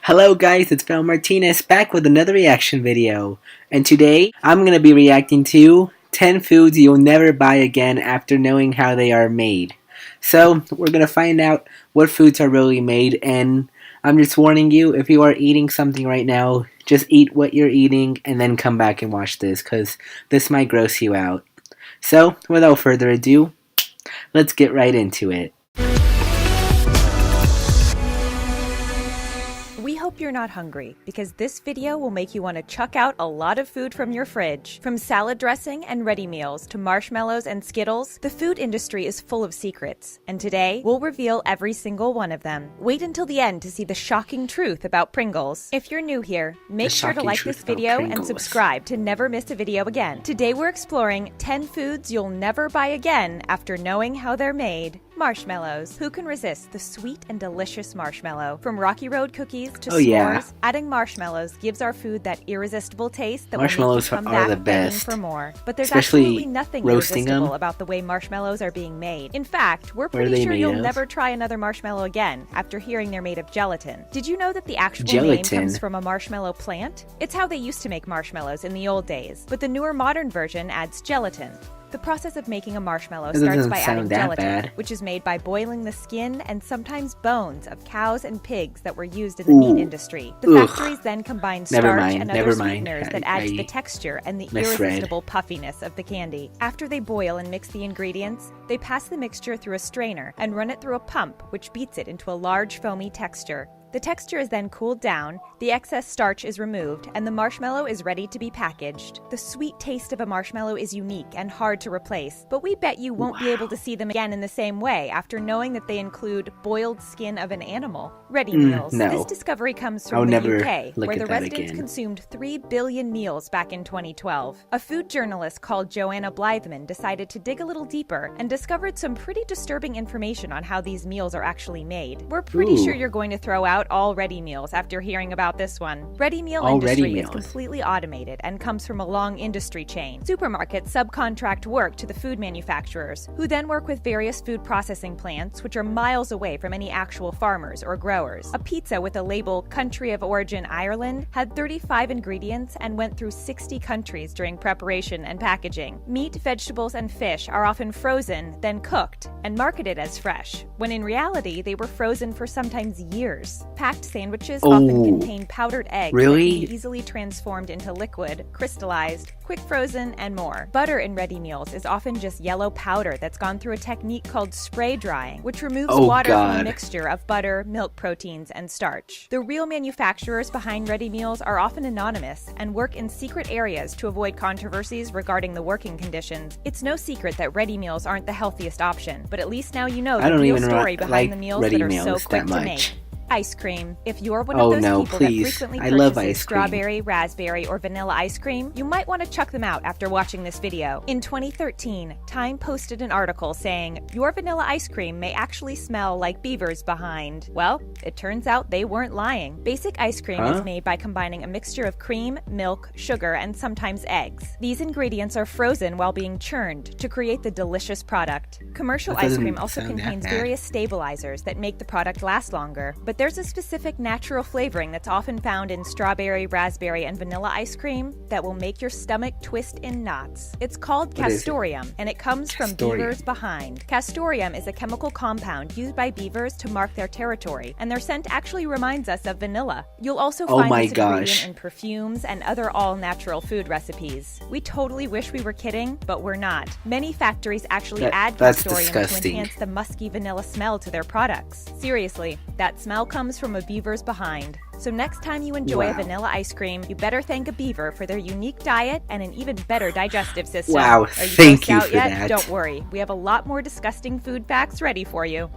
Hello guys, it's Val Martinez back with another reaction video. And today, I'm going to be reacting to 10 foods you'll never buy again after knowing how they are made. So, we're going to find out what foods are really made, and I'm just warning you, if you are eating something right now, just eat what you're eating and then come back and watch this, because this might gross you out. So, without further ado, let's get right into it. We hope you're not hungry, because this video will make you want to chuck out a lot of food from your fridge. From salad dressing and ready meals to marshmallows and Skittles, the food industry is full of secrets, and today we'll reveal every single one of them. Wait until the end to see the shocking truth about Pringles. If you're new here, make sure to like this video and subscribe to never miss a video again. Today we're exploring 10 foods you'll never buy again after knowing how they're made. Marshmallows. Who can resist the sweet and delicious marshmallow? From Rocky Road cookies to s'mores, adding marshmallows gives our food that irresistible taste that marshmallows will make you come are back the best for more. But there's especially absolutely nothing irresistible about the way marshmallows are being made. In fact, we're pretty sure you'll never try another marshmallow again after hearing they're made of gelatin. Did you know that the actual name comes from a marshmallow plant? It's how they used to make marshmallows in the old days, but the newer modern version adds gelatin. The process of making a marshmallow starts by adding gelatin, which is made by boiling the skin and sometimes bones of cows and pigs that were used in the meat industry. The factories then combine starch and other sweeteners that add to the texture and the irresistible puffiness of the candy. After they boil and mix the ingredients, they pass the mixture through a strainer and run it through a pump, which beats it into a large foamy texture. The texture is then cooled down, the excess starch is removed, and the marshmallow is ready to be packaged. The sweet taste of a marshmallow is unique and hard to replace, but we bet you won't be able to see them again in the same way after knowing that they include boiled skin of an animal. Ready meals. This discovery comes from the UK, where the residents consumed 3 billion meals back in 2012. A food journalist called Joanna Blitheman decided to dig a little deeper and discovered some pretty disturbing information on how these meals are actually made. We're pretty sure you're going to throw out all ready meals after hearing about this one. Ready meal industry is completely automated and comes from a long industry chain. Supermarkets subcontract work to the food manufacturers, who then work with various food processing plants, which are miles away from any actual farmers or growers. A pizza with a label Country of Origin Ireland had 35 ingredients and went through 60 countries during preparation and packaging. Meat, vegetables, and fish are often frozen, then cooked, and marketed as fresh, when in reality they were frozen for sometimes years. Packed sandwiches often contain powdered eggs that can be easily transformed into liquid, crystallized, quick frozen, and more. Butter in ready meals is often just yellow powder that's gone through a technique called spray drying, which removes water from a mixture of butter, milk proteins, and starch. The real manufacturers behind ready meals are often anonymous and work in secret areas to avoid controversies regarding the working conditions. It's no secret that ready meals aren't the healthiest option, but at least now you know the real story behind the meals that are so quick to make. Ice cream. If you're one of those people that frequently purchases strawberry, raspberry, or vanilla ice cream, you might want to chuck them out after watching this video. In 2013, Time posted an article saying, "Your vanilla ice cream may actually smell like beavers behind." Well, it turns out they weren't lying. Basic ice cream is made by combining a mixture of cream, milk, sugar, and sometimes eggs. These ingredients are frozen while being churned to create the delicious product. Commercial ice cream also contains various stabilizers that make the product last longer, but there's a specific natural flavoring that's often found in strawberry, raspberry, and vanilla ice cream that will make your stomach twist in knots. It's called castoreum, and it comes from beavers behind. Castoreum is a chemical compound used by beavers to mark their territory, and their scent actually reminds us of vanilla. You'll also find this ingredient in perfumes and other all-natural food recipes. We totally wish we were kidding, but we're not. Many factories actually add castoreum to enhance the musky vanilla smell to their products. Seriously, that smell comes from a beaver's behind. So next time you enjoy a vanilla ice cream, you better thank a beaver for their unique diet and an even better digestive system. Wow, thank you for that. Don't worry, we have a lot more disgusting food facts ready for you.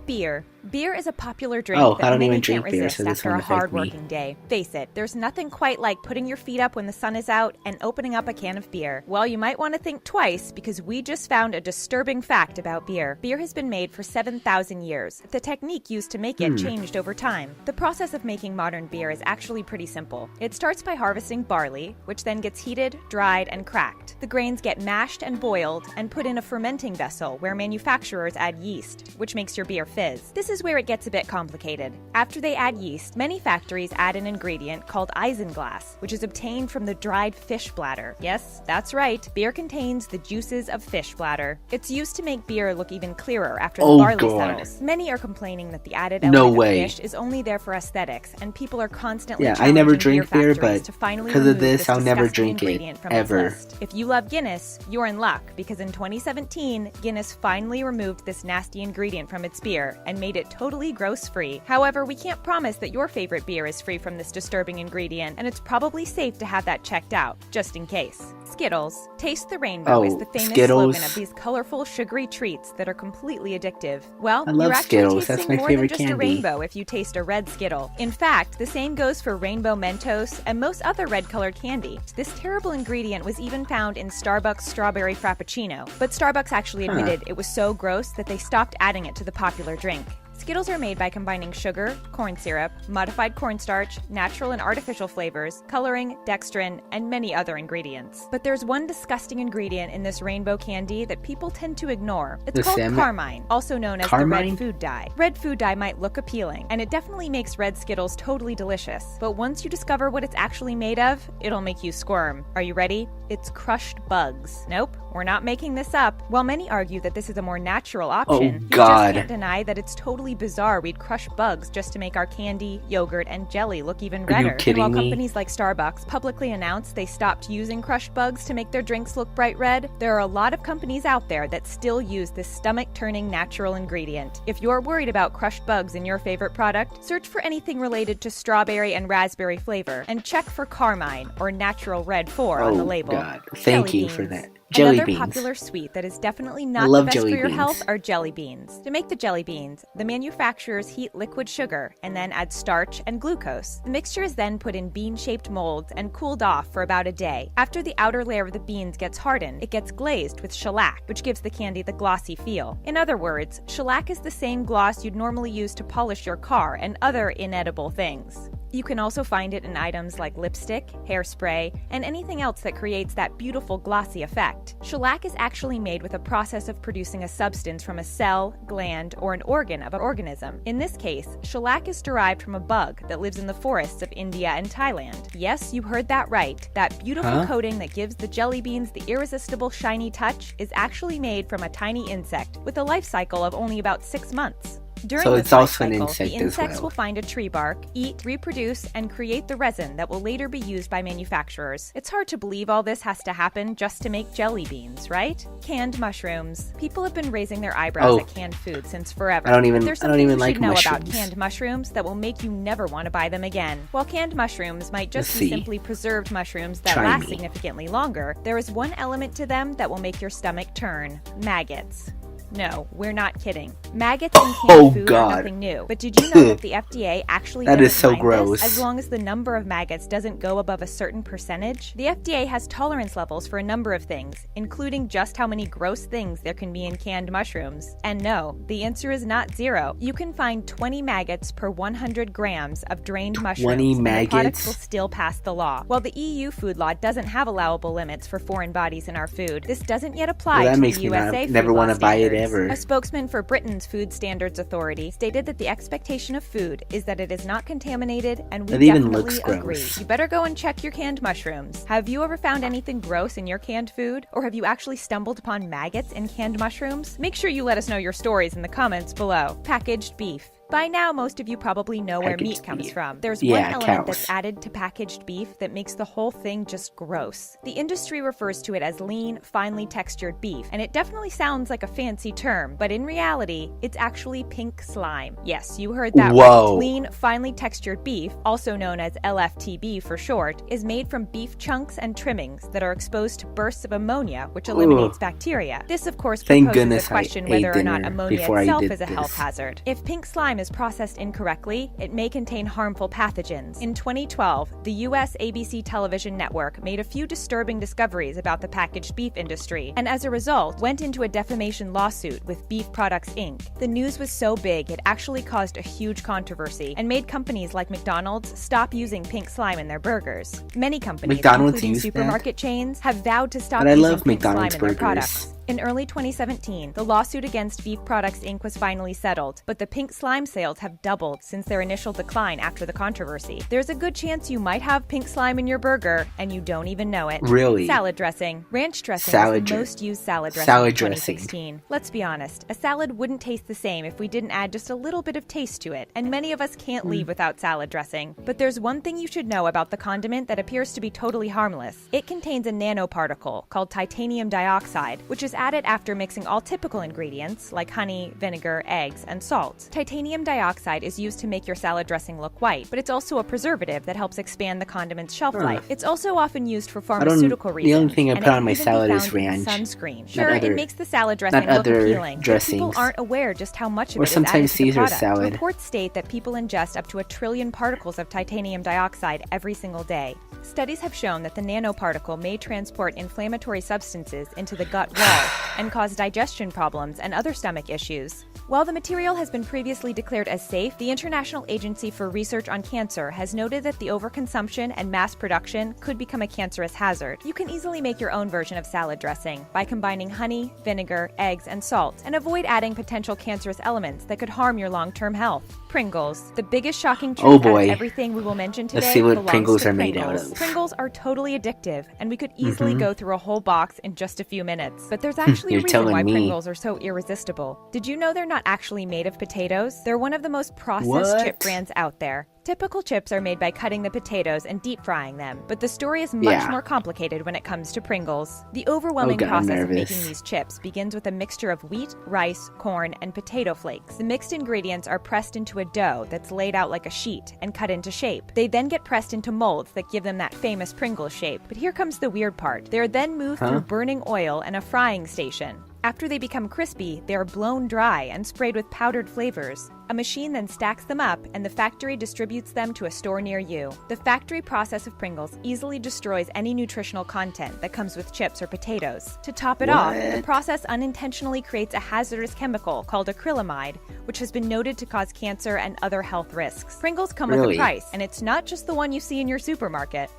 Beer. Beer is a popular drink that many can't resist after a hard-working day. Face it, there's nothing quite like putting your feet up when the sun is out and opening up a can of beer. Well, you might want to think twice, because we just found a disturbing fact about beer. Beer has been made for 7,000 years. The technique used to make it changed over time. The process of making modern beer is actually pretty simple. It starts by harvesting barley, which then gets heated, dried, and cracked. The grains get mashed and boiled and put in a fermenting vessel where manufacturers add yeast, which makes your beer fizz. This is where it gets a bit complicated. After they add yeast, many factories add an ingredient called isinglass, which is obtained from the dried fish bladder. Yes, that's right, beer contains the juices of fish bladder. It's used to make beer look even clearer after the barley settles. Many are complaining that the added element of fish is only there for aesthetics, and people are constantly I never drink beer, but because of this, I'll never drink it, ever. If you love Guinness, you're in luck, because in 2017, Guinness finally removed this nasty ingredient from its beer and made it totally gross-free. However, we can't promise that your favorite beer is free from this disturbing ingredient, and it's probably safe to have that checked out, just in case. Skittles. Taste the rainbow is the famous slogan of these colorful, sugary treats that are completely addictive. Well, you're actually Skittles. That's tasting my more favorite than just a rainbow if you taste a red Skittle. In fact, the same goes for Rainbow Mentos and most other red-colored candy. This terrible ingredient was even found in Starbucks Strawberry Frappuccino, but Starbucks actually admitted it was so gross that they stopped adding it to the popular drink. Skittles are made by combining sugar, corn syrup, modified cornstarch, natural and artificial flavors, coloring, dextrin, and many other ingredients. But there's one disgusting ingredient in this rainbow candy that people tend to ignore. It's called carmine, also known as the red food dye. Red food dye might look appealing, and it definitely makes red Skittles totally delicious. But once you discover what it's actually made of, it'll make you squirm. Are you ready? It's crushed bugs. Nope, we're not making this up. While many argue that this is a more natural option, you just can't deny that it's totally bizarre we'd crush bugs just to make our candy, yogurt, and jelly look even redder. Are you kidding While me? companies like Starbucks publicly announced they stopped using crushed bugs to make their drinks look bright red, there are a lot of companies out there that still use this stomach-turning natural ingredient. If you're worried about crushed bugs in your favorite product, search for anything related to strawberry and raspberry flavor, and check for carmine, or natural red 4 on the label. God. Thank you for that. Jelly Another beans. popular sweet that is definitely not the best for your health are jelly beans. To make the jelly beans, the manufacturers heat liquid sugar and then add starch and glucose. The mixture is then put in bean-shaped molds and cooled off for about a day. After the outer layer of the beans gets hardened, it gets glazed with shellac, which gives the candy the glossy feel. In other words, shellac is the same gloss you'd normally use to polish your car and other inedible things. You can also find it in items like lipstick, hairspray, and anything else that creates that beautiful glossy effect. Shellac is actually made with a process of producing a substance from a cell, gland, or an organ of an organism. In this case, shellac is derived from a bug that lives in the forests of India and Thailand. Yes, you heard that right. That beautiful coating that gives the jelly beans the irresistible shiny touch is actually made from a tiny insect with a life cycle of only about 6 months. During So this it's life also an cycle, insect the as insects well. will find a tree bark, eat, reproduce, and create the resin that will later be used by manufacturers. It's hard to believe all this has to happen just to make jelly beans, right? Canned mushrooms. People have been raising their eyebrows at canned food since forever. I don't even There's like you should know about mushrooms. canned mushrooms that will make you never want to buy them again. While canned mushrooms might just be simply preserved mushrooms that last significantly longer, there is one element to them that will make your stomach turn: maggots. No, we're not kidding. Maggots in canned food are nothing new. But did you know that the FDA actually doesn't mind this as long as the number of maggots doesn't go above a certain percentage? The FDA has tolerance levels for a number of things, including just how many gross things there can be in canned mushrooms. And no, the answer is not 0. You can find 20 maggots per 100 grams of drained mushrooms, and the products will still pass the law. While the EU food law doesn't have allowable limits for foreign bodies in our food, this doesn't yet apply to the USA food law standards. A spokesman for Britain's Food Standards Authority stated that the expectation of food is that it is not contaminated, and we definitely agree. You better go and check your canned mushrooms. Have you ever found anything gross in your canned food? Or have you actually stumbled upon maggots in canned mushrooms? Make sure you let us know your stories in the comments below. Packaged beef. By now, most of you probably know where meat comes from. There's one element that's added to packaged beef that makes the whole thing just gross. The industry refers to it as lean, finely textured beef, and it definitely sounds like a fancy term, but in reality, it's actually pink slime. Yes, you heard that right. Lean, finely textured beef, also known as LFTB for short, is made from beef chunks and trimmings that are exposed to bursts of ammonia, which eliminates bacteria. This, of course, proposes the question whether or not ammonia itself is a health hazard. If pink slime is processed incorrectly, it may contain harmful pathogens. In 2012, the US ABC television network made a few disturbing discoveries about the packaged beef industry, and as a result, went into a defamation lawsuit with Beef Products Inc. The news was so big, it actually caused a huge controversy and made companies like McDonald's stop using pink slime in their burgers. Many companies, including supermarket chains, have vowed to stop using pink slime in their products. In early 2017, the lawsuit against Beef Products Inc. was finally settled, but the pink slime sales have doubled since their initial decline after the controversy. There's a good chance you might have pink slime in your burger, and you don't even know it. Really? Salad dressing. Ranch dressing is the most used salad dressing in 2016. Let's be honest, a salad wouldn't taste the same if we didn't add just a little bit of taste to it, and many of us can't leave without salad dressing. But there's one thing you should know about the condiment that appears to be totally harmless. It contains a nanoparticle called titanium dioxide, which is added after mixing all typical ingredients like honey, vinegar, eggs, and salt. Titanium dioxide is used to make your salad dressing look white, but it's also a preservative that helps expand the condiment's shelf life. It's also often used for pharmaceutical reasons. The only thing I put on my salad is ranch. Sunscreen. Sure, it makes the salad dressing look appealing, but people aren't aware just how much of it is added to the product. Salad. Reports state that people ingest up to 1 trillion particles of titanium dioxide every single day. Studies have shown that the nanoparticle may transport inflammatory substances into the gut wall and cause digestion problems and other stomach issues. While the material has been previously declared as safe, the International Agency for Research on Cancer has noted that the overconsumption and mass production could become a cancerous hazard. You can easily make your own version of salad dressing by combining honey, vinegar, eggs, and salt, and avoid adding potential cancerous elements that could harm your long-term health. Pringles. The biggest shocking truth out of everything we will mention today Let's see what Pringles are made out of. Pringles are totally addictive, and we could easily go through a whole box in just a few minutes. But there's actually a reason why Pringles are so irresistible. Did you know they're not actually made of potatoes? They're one of the most processed chip brands out there. Typical chips are made by cutting the potatoes and deep frying them, but the story is much more complicated when it comes to Pringles. The overwhelming process of making these chips begins with a mixture of wheat, rice, corn, and potato flakes. The mixed ingredients are pressed into a dough that's laid out like a sheet and cut into shape. They then get pressed into molds that give them that famous Pringles shape. But here comes the weird part. They are then moved through burning oil and a frying station. After they become crispy, they are blown dry and sprayed with powdered flavors. A machine then stacks them up, and the factory distributes them to a store near you. The factory process of Pringles easily destroys any nutritional content that comes with chips or potatoes. To top it off, the process unintentionally creates a hazardous chemical called acrylamide, which has been noted to cause cancer and other health risks. Pringles come with a price, and it's not just the one you see in your supermarket.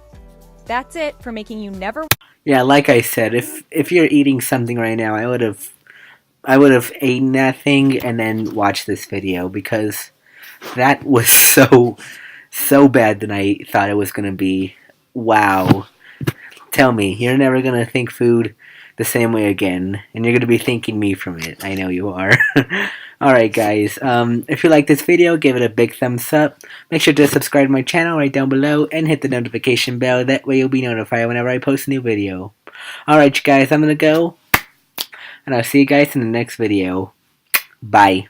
That's it for making you never... Yeah, like I said, if you're eating something right now, I would have eaten that thing and then watched this video, because that was so bad than I thought it was gonna be. Wow. Tell me, you're never gonna think food the same way again, and you're gonna be thanking me from it. I know you are. Alright guys, if you like this video, give it a big thumbs up. Make sure to subscribe to my channel right down below and hit the notification bell. That way you'll be notified whenever I post a new video. Alright you guys, I'm gonna go, and I'll see you guys in the next video. Bye.